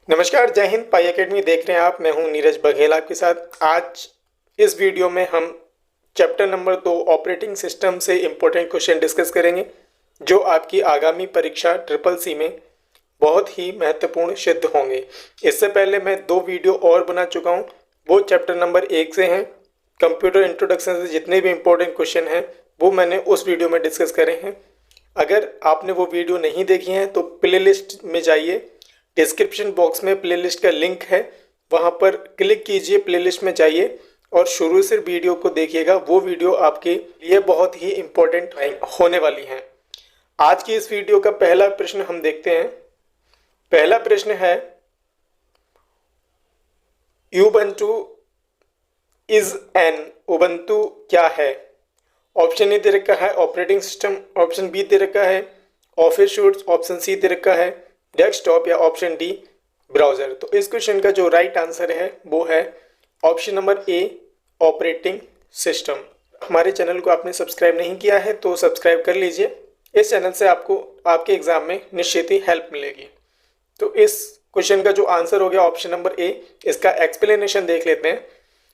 नमस्कार, जय हिंद। पाई एकेडमी देख रहे हैं आप। मैं हूं नीरज बघेल आपके साथ। आज इस वीडियो में हम चैप्टर नंबर 2 ऑपरेटिंग सिस्टम से इम्पोर्टेंट क्वेश्चन डिस्कस करेंगे जो आपकी आगामी परीक्षा ट्रिपल सी में बहुत ही महत्वपूर्ण सिद्ध होंगे। इससे पहले मैं 2 वीडियो और बना चुका हूं, वो चैप्टर नंबर 1 से हैं। कंप्यूटर इंट्रोडक्शन से जितने भी इम्पोर्टेंट क्वेश्चन हैं वो मैंने उस वीडियो में डिस्कस करे हैं। अगर आपने वो वीडियो नहीं देखी हैं तो प्लेलिस्ट में जाइए, डिस्क्रिप्शन बॉक्स में प्लेलिस्ट का लिंक है, वहाँ पर क्लिक कीजिए, प्लेलिस्ट में जाइए और शुरू से वीडियो को देखिएगा। वो वीडियो आपके लिए बहुत ही इम्पोर्टेंट होने वाली हैं। आज की इस वीडियो का पहला प्रश्न हम देखते हैं। पहला प्रश्न है, उबंटू इज एन। उबंटू क्या है? ऑप्शन ए दे रखा है ऑपरेटिंग सिस्टम, ऑप्शन बी दे रखा है ऑफिस सूट्स, ऑप्शन सी दे रखा है डेस्कटॉप या ऑप्शन डी ब्राउजर। तो इस क्वेश्चन का जो राइट आंसर है वो है option number A operating system. हमारे चैनल को आपने सब्सक्राइब नहीं किया है तो सब्सक्राइब कर लीजिए। इस चैनल से आपको आपके एग्जाम में निश्चित ही हेल्प मिलेगी। तो इस क्वेश्चन का जो आंसर हो गया ऑप्शन नंबर ए। इसका एक्सप्लेनेशन देख लेते हैं।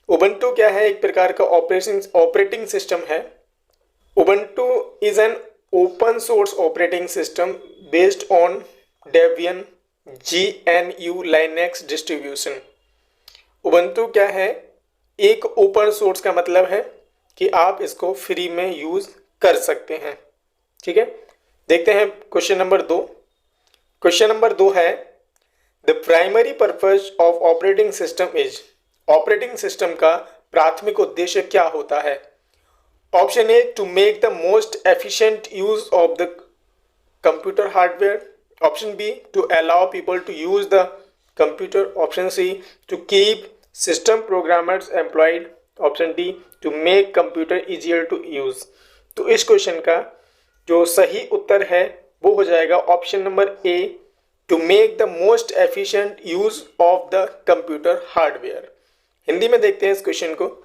उबंटू क्या है? एक प्रकार का ऑपरेटिंग सिस्टम है। Ubuntu is an open source operating system based on Debian GNU Linux distribution। Ubuntu क्या है? एक ओपन सोर्स का मतलब है कि आप इसको फ्री में यूज कर सकते हैं। ठीक है, देखते हैं क्वेश्चन नंबर 2। क्वेश्चन नंबर 2 है, the primary purpose of operating system is. Operating system का प्राथमिक उद्देश्य क्या होता है? Option A, to make the most efficient use of the computer hardware, option B, to allow people to use the computer, option C, to keep system programmers employed, option D, to make computer easier to use. तो इस question का जो सही उत्तर है वो हो जाएगा option number A, to make the most efficient use of the computer hardware. Hindi में देखते हैं इस क्वेश्चन को।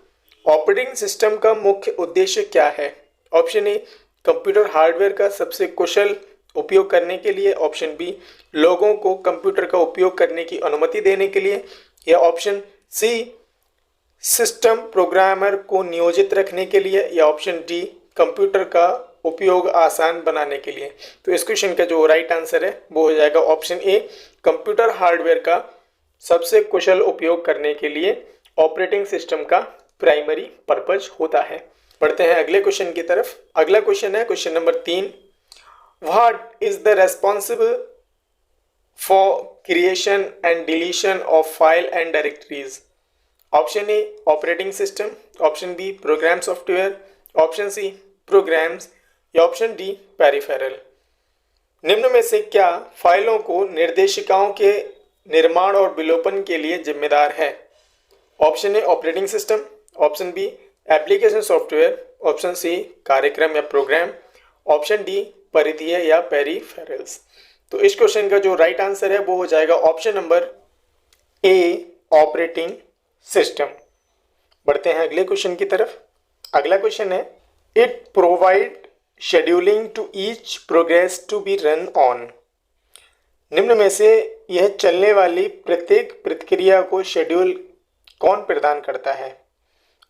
ऑपरेटिंग सिस्टम का मुख्य उद्देश्य क्या है? ऑप्शन ए, कंप्यूटर हार्डवेयर का सबसे कुशल उपयोग करने के लिए, ऑप्शन बी, लोगों को कंप्यूटर का उपयोग करने की अनुमति देने के लिए, या ऑप्शन सी, सिस्टम प्रोग्रामर को नियोजित रखने के लिए, या ऑप्शन डी, कंप्यूटर का उपयोग आसान बनाने के लिए। तो इस क्वेश्चन का जो राइट आंसर है वो हो जाएगा ऑप्शन ए, कंप्यूटर हार्डवेयर का सबसे कुशल उपयोग करने के लिए ऑपरेटिंग सिस्टम का प्राइमरी पर्पज होता है। पढ़ते हैं अगले क्वेश्चन की तरफ। अगला क्वेश्चन है question number 3, what is the responsible for creation and deletion of file and directories? Option A, operating system, option B, program software, option C, programs, या ऑप्शन डी, पेरिफेरल। निम्न में से क्या फाइलों को निर्देशिकाओं के निर्माण और विलोपन के लिए जिम्मेदार है? Option A, operating system, option B, application software, option C, कार्यक्रम या प्रोग्राम, ऑप्शन डी, परिधीय या पेरिफेरल्स। तो इस क्वेश्चन का जो राइट आंसर है वो हो जाएगा option number A, operating system. बढ़ते हैं अगले क्वेश्चन की तरफ। अगला क्वेश्चन है, it provide scheduling to each progress to be run on. निम्न में से यह चलने वाली प्रत्येक प्रक्रिया को शेड्यूल कौन प्रदान करता है?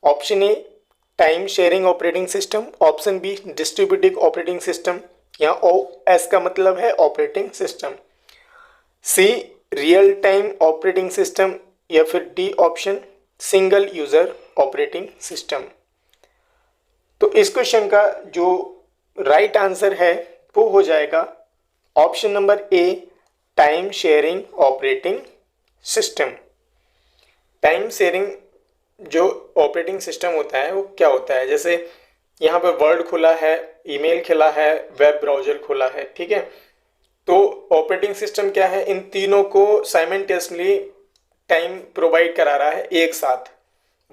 Option A, time sharing operating system, option B, distributive operating system, या OS का मतलब है operating system, C, real time operating system, या फिर D option, single user operating system. तो इस क्वेश्चन का जो राइट आंसर है वो हो जाएगा ऑप्शन नंबर ए, time sharing operating system. Time sharing जो ऑपरेटिंग सिस्टम होता है वो क्या होता है? जैसे यहाँ पर वर्ड खुला है, ईमेल खुला है, वेब ब्राउजर खुला है, ठीक है। तो ऑपरेटिंग सिस्टम क्या है? इन तीनों को साइमल्टेनियसली टाइम प्रोवाइड करा रहा है एक साथ।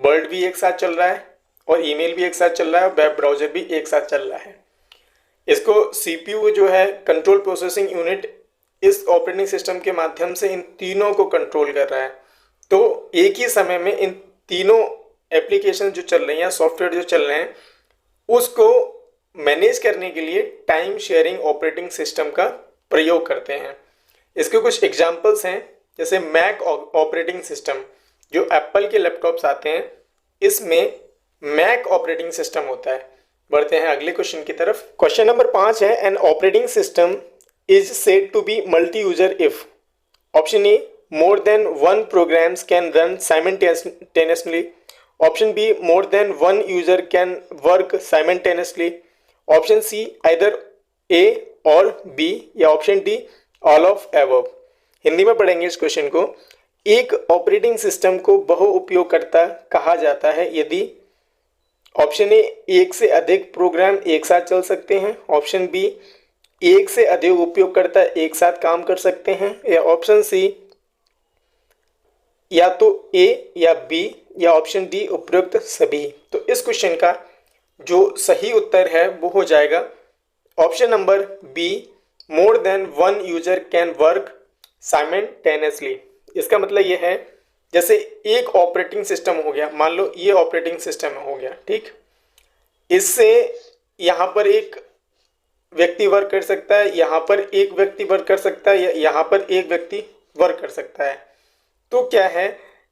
वर्ड भी एक साथ चल रहा है और ईमेल भी एक साथ चल रहा है, वेब ब्राउजर भी एक साथ चल रहा है। इसको CPU जो है, कंट्रोल प्रोसेसिंग यूनिट, इस ऑपरेटिंग सिस्टम के माध्यम से इन तीनों को कंट्रोल कर रहा है। तो एक ही समय में इन तीनों एप्लीकेशन जो चल रही हैं, सॉफ्टवेयर जो चल रहे हैं, उसको मैनेज करने के लिए टाइम शेयरिंग ऑपरेटिंग सिस्टम का प्रयोग करते हैं। इसके कुछ एग्जाम्पल्स हैं जैसे मैक ऑपरेटिंग सिस्टम, जो एप्पल के लैपटॉप्स आते हैं इसमें मैक ऑपरेटिंग सिस्टम होता है। बढ़ते हैं अगले क्वेश्चन की तरफ। क्वेश्चन नंबर 5 है, an operating system is said to be multi user if option A more than one programs can run simultaneously, option B more than one user can work simultaneously, option C either A और B या option D all of above। Hindi में पढ़ेंगे इस question को। एक operating system को बहु उपयोगकर्ता कहा जाता है यदि ऑप्शन ए एक से अधिक प्रोग्राम एक साथ चल सकते हैं, ऑप्शन बी एक से अधिक उपयोगकर्ता एक साथ काम कर सकते हैं, या ऑप्शन सी या तो ए या बी या ऑप्शन डी उपयुक्त सभी। तो इस क्वेश्चन का जो सही उत्तर है वो हो जाएगा option number B, more than one user can work simultaneously. इसका मतलब ये है जैसे एक ऑपरेटिंग सिस्टम हो गया, मान लो ये ऑपरेटिंग सिस्टम हो गया, ठीक, इससे यहाँ पर एक व्यक्ति वर्क कर सकता है, यहाँ पर एक व्यक्ति वर्क कर सकता है, या यहाँ पर एक व्यक्ति वर्क कर सकता है। तो क्या है,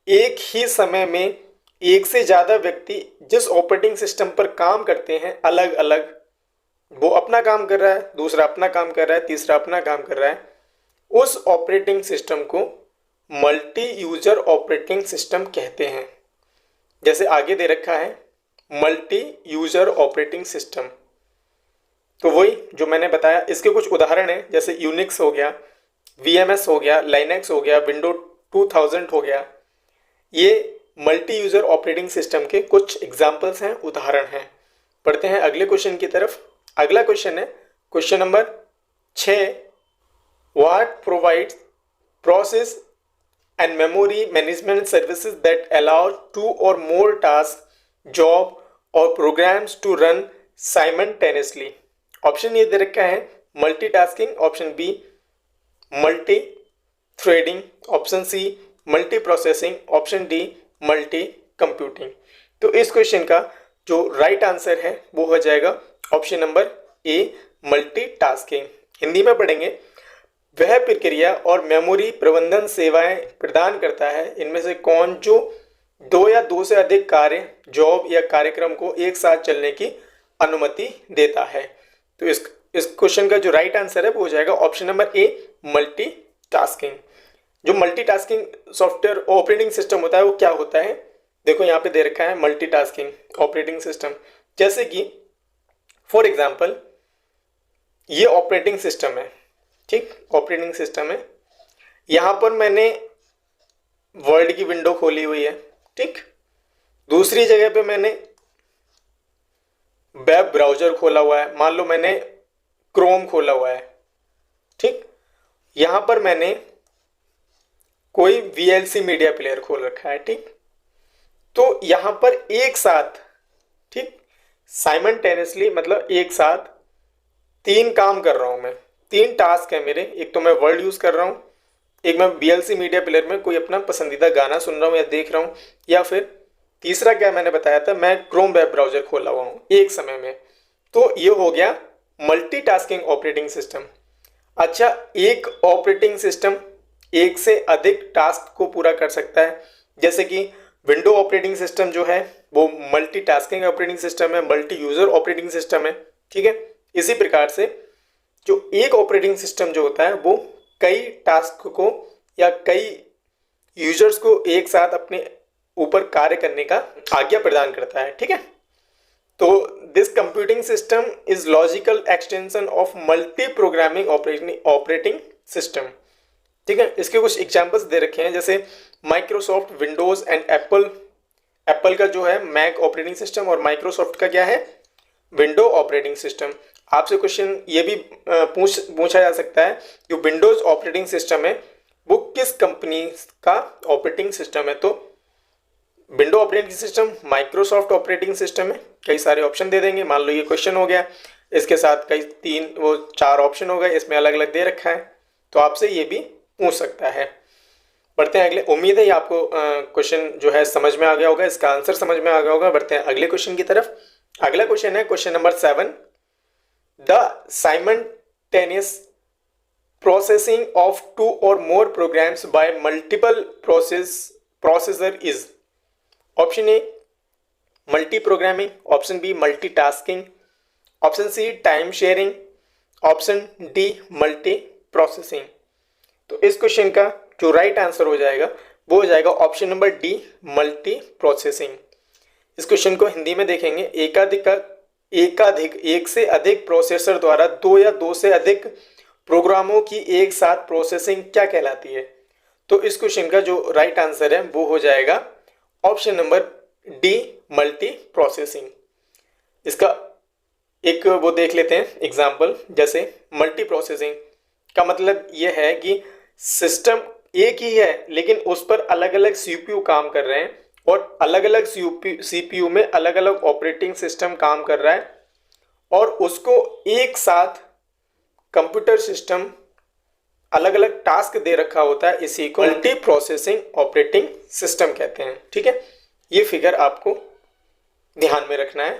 एक ही समय में एक से ज़्यादा व्यक्ति जिस ऑपरेटिंग सिस्टम पर काम करते हैं अलग अलग, वो अपना काम कर रहा है, दूसरा अपना काम कर रहा है, तीसरा अपना काम कर रहा है, उस ऑपरेटिंग सिस्टम को मल्टी यूजर ऑपरेटिंग सिस्टम कहते हैं। जैसे आगे दे रखा है मल्टी यूजर ऑपरेटिंग सिस्टम, तो वही जो मैंने बताया। इसके कुछ उदाहरण हैं, जैसे यूनिक्स हो गया, VMS हो गया, लाइनेक्स हो गया, विंडो 2000 हो गया। ये मल्टी यूजर ऑपरेटिंग सिस्टम के कुछ एग्जाम्पल्स हैं, उदाहरण हैं। पढ़ते हैं अगले क्वेश्चन की तरफ। अगला क्वेश्चन है question number 6, what provides process and memory management services that allow 2 or more task, job और programs to run simultaneously. Option A दे रखा है multitasking, option B multi threading, option C multi processing, option D multi computing. तो इस question का जो right answer है वो हो जाएगा ऑप्शन नंबर ए, मल्टीटास्किंग। हिंदी में पढ़ेंगे, वह प्रक्रिया और मेमोरी प्रबंधन सेवाएं प्रदान करता है इनमें से कौन जो 2 या 2 से अधिक कार्य, जॉब या कार्यक्रम को एक साथ चलने की अनुमति देता है। तो इस क्वेश्चन का जो राइट आंसर है वो हो जाएगा ऑप्शन नंबर ए, मल्टीटास्किंग। जो मल्टीटास्किंग सॉफ्टवेयर ऑपरेटिंग सिस्टम होता है वो क्या होता है, देखो यहाँ पे दे रखा है मल्टीटास्किंग ऑपरेटिंग सिस्टम। जैसे कि फॉर एग्जांपल ये ऑपरेटिंग सिस्टम है, ठीक, ऑपरेटिंग सिस्टम है, यहाँ पर मैंने वर्ड की विंडो खोली हुई है, ठीक, दूसरी जगह पे मैंने वेब ब्राउजर खोला हुआ है, मान लो मैंने क्रोम खोला हुआ है, ठीक, यहाँ पर मैंने कोई VLC मीडिया प्लेयर खोल रखा है, ठीक। तो यहाँ पर एक साथ, ठीक, साइमल्टेनियसली मतलब एक साथ 3 काम कर रहा हूँ मैं, 3 टास्क है मेरे। एक तो मैं वर्ड यूज़ कर रहा हूँ, एक मैं VLC मीडिया प्लेयर में कोई अपना पसंदीदा गाना सुन रहा हूँ या देख रहा हूँ, या फिर तीसरा क्या मैंने बताया था, मैं क्रोम वेब ब्राउजर खोला हुआ हूँ एक समय में। तो ये हो गया मल्टीटास्किंग ऑपरेटिंग सिस्टम। अच्छा, एक ऑपरेटिंग सिस्टम एक से अधिक टास्क को पूरा कर सकता है, जैसे कि विंडो ऑपरेटिंग सिस्टम जो है वो मल्टीटास्किंग ऑपरेटिंग सिस्टम है, मल्टी यूजर ऑपरेटिंग सिस्टम है, ठीक है। इसी प्रकार से जो एक ऑपरेटिंग सिस्टम जो होता है वो कई टास्क को या कई यूजर्स को एक साथ अपने ऊपर कार्य करने का आज्ञा प्रदान करता है, ठीक है। तो this computing system is logical extension of multi programming operating system, ठीक है। इसके कुछ एग्जांपल्स दे रखे हैं, जैसे माइक्रोसॉफ्ट विंडोज एंड एप्पल का जो है मैक ऑपरेटिंग सिस्टम और माइक्रोसॉफ्ट का क्या है, विंडो ऑपरेटिंग सिस्टम। आपसे क्वेश्चन ये भी पूछा जा सकता है कि विंडोज ऑपरेटिंग सिस्टम है वो किस कंपनी का ऑपरेटिंग सिस्टम है। तो window operating system Microsoft operating system है, कई सारे ऑप्शन दे देंगे। मान लो ये क्वेश्चन हो गया, इसके साथ कई 4 ऑप्शन हो गए, इसमें अलग अलग दे रखा है, तो आपसे ये भी पूछ सकता है। बढ़ते हैं अगले। उम्मीद है ये आपको क्वेश्चन जो है समझ में आ गया होगा, इसका आंसर समझ में आ गया होगा। बढ़ते हैं अगले क्वेश्चन की तरफ। अगला क्वेश्चन है question number 7, the simultaneous processing of two or more programs by multiple processor is? Option A multi programming, option B multitasking, option C time sharing, option D multi processing. तो इस question का जो right answer हो जाएगा वो हो जाएगा option number D multi processing. इस क्वेश्चन को हिंदी में देखेंगे, एक से अधिक प्रोसेसर द्वारा दो या दो से अधिक प्रोग्रामों की एक साथ प्रोसेसिंग क्या कहलाती है? तो इस क्वेश्चन का जो राइट आंसर है वो हो जाएगा option number D multi processing. इसका एक वो देख लेते हैं एग्जाम्पल। जैसे मल्टी प्रोसेसिंग का मतलब ये है कि सिस्टम एक ही है लेकिन उस पर अलग अलग सीपीयू काम कर रहे हैं और अलग अलग सीपीयू में अलग अलग ऑपरेटिंग सिस्टम काम कर रहा है और उसको एक साथ कंप्यूटर सिस्टम अलग अलग टास्क दे रखा होता है, इसी को मल्टी प्रोसेसिंग ऑपरेटिंग सिस्टम कहते हैं। ठीक है, ये फिगर आपको ध्यान में रखना है।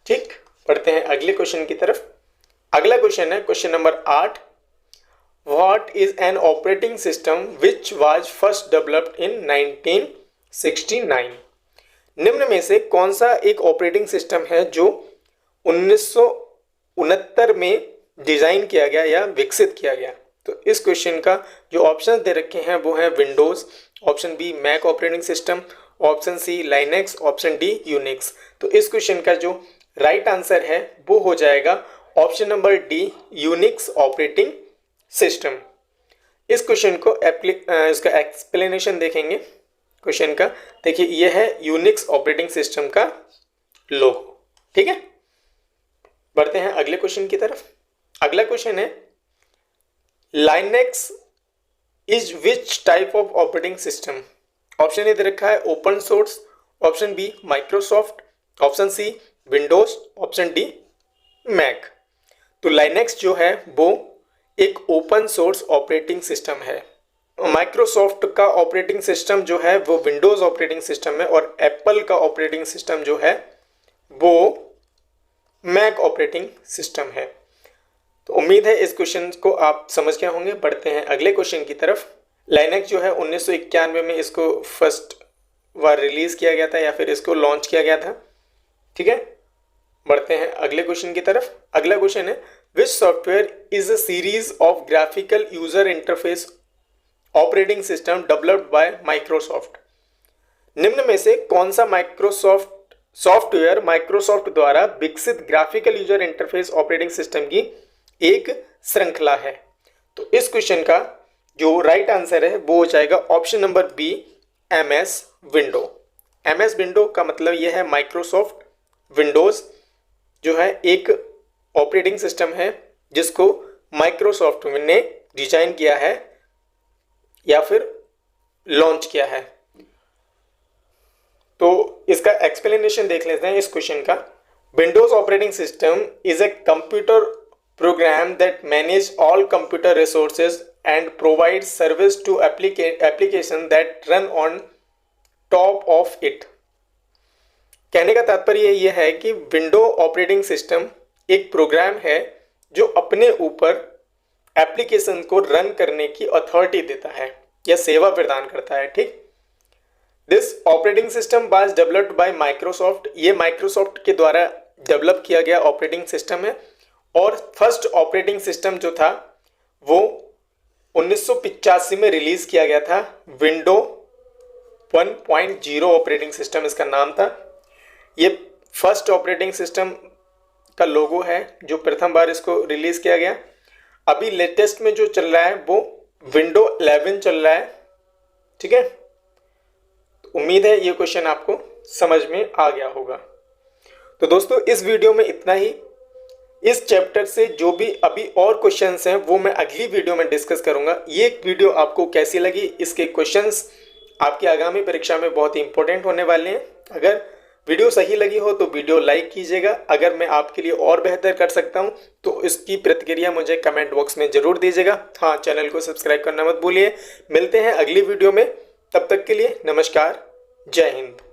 ठीक, पढ़ते हैं अगले क्वेश्चन की तरफ। अगला क्वेश्चन है question number 8। What is an operating system which was first developed in 1969? निम्न में से कौन सा एक ऑपरेटिंग सिस्टम है जो 1969 में डिजाइन किया गया या विकसित किया गया? तो इस क्वेश्चन का जो ऑप्शन दे रखे हैं वो है Windows, option B Mac operating system, option C Linux, option D Unix. तो इस क्वेश्चन का जो राइट आंसर है वो हो जाएगा option number D Unix operating system. इस क्वेश्चन को इसका एक्सप्लेनेशन देखेंगे क्वेश्चन का। देखिए ये है यूनिक्स ऑपरेटिंग सिस्टम का लोगो। ठीक है, बढ़ते हैं अगले क्वेश्चन की तरफ। अगला क्वेश्चन है Linux is which type of operating system? Option A दे रखा है open source, option B Microsoft, option C Windows, option D Mac. तो लाइनेक्स जो है वो एक ओपन सोर्स ऑपरेटिंग सिस्टम है। माइक्रोसॉफ्ट का ऑपरेटिंग सिस्टम जो है वो विंडोज ऑपरेटिंग सिस्टम है और एप्पल का ऑपरेटिंग सिस्टम जो है वो मैक ऑपरेटिंग सिस्टम है। तो उम्मीद है इस क्वेश्चन को आप समझ गए होंगे। बढ़ते हैं अगले क्वेश्चन की तरफ। लाइनेक्स जो है 1991 में इसको फर्स्ट बार रिलीज किया गया था या फिर इसको लॉन्च किया गया था। ठीक है, बढ़ते हैं अगले क्वेश्चन की तरफ। अगला क्वेश्चन है विच software is a series of graphical user interface operating system developed by Microsoft? निम्न में से कौन सा सॉफ्टवेयर माइक्रोसॉफ्ट द्वारा विकसित graphical user interface operating system की एक श्रृंखला है? तो इस क्वेश्चन का जो राइट आंसर है वो हो जाएगा option number B MS window. MS window का मतलब यह है माइक्रोसॉफ्ट विंडोज जो है एक ऑपरेटिंग सिस्टम है जिसको माइक्रोसॉफ्ट ने डिजाइन किया है या फिर लॉन्च किया है। तो इसका एक्सप्लेनेशन देख लेते हैं इस क्वेश्चन का। Windows operating system is a computer program that manage all computer resources and provides service to application that run on top of it। कहने का तात्पर्य यह है कि विंडो ऑपरेटिंग सिस्टम एक प्रोग्राम है जो अपने ऊपर एप्लीकेशन को रन करने की अथॉरिटी देता है या सेवा प्रदान करता है। ठीक, this operating system was developed by Microsoft. ये माइक्रोसॉफ्ट के द्वारा डेवलप किया गया ऑपरेटिंग सिस्टम है और फर्स्ट ऑपरेटिंग सिस्टम जो था वो 1985 में रिलीज किया गया था। विंडो 1.0 ऑपरेटिंग सिस्टम इसका नाम था। ये फर्स्ट ऑपरेटिंग सिस्टम का लोगो है जो प्रथम बार इसको रिलीज किया गया। अभी लेटेस्ट में जो चल रहा है वो विंडो 11 चल रहा है। ठीक है, तो उम्मीद है ये क्वेश्चन आपको समझ में आ गया होगा। तो दोस्तों इस वीडियो में इतना ही। इस चैप्टर से जो भी अभी और क्वेश्चंस हैं वो मैं अगली वीडियो में डिस्कस करूंगा। ये वीडियो आपको कैसी लगी, इसके क्वेश्चंस आपकी आगामी परीक्षा में बहुत ही इंपॉर्टेंट होने वाले हैं। अगर वीडियो सही लगी हो तो वीडियो लाइक कीजिएगा। अगर मैं आपके लिए और बेहतर कर सकता हूं तो इसकी प्रतिक्रिया मुझे कमेंट बॉक्स में जरूर दीजिएगा। हाँ, चैनल को सब्सक्राइब करना मत भूलिए। मिलते हैं अगली वीडियो में, तब तक के लिए नमस्कार, जय हिंद।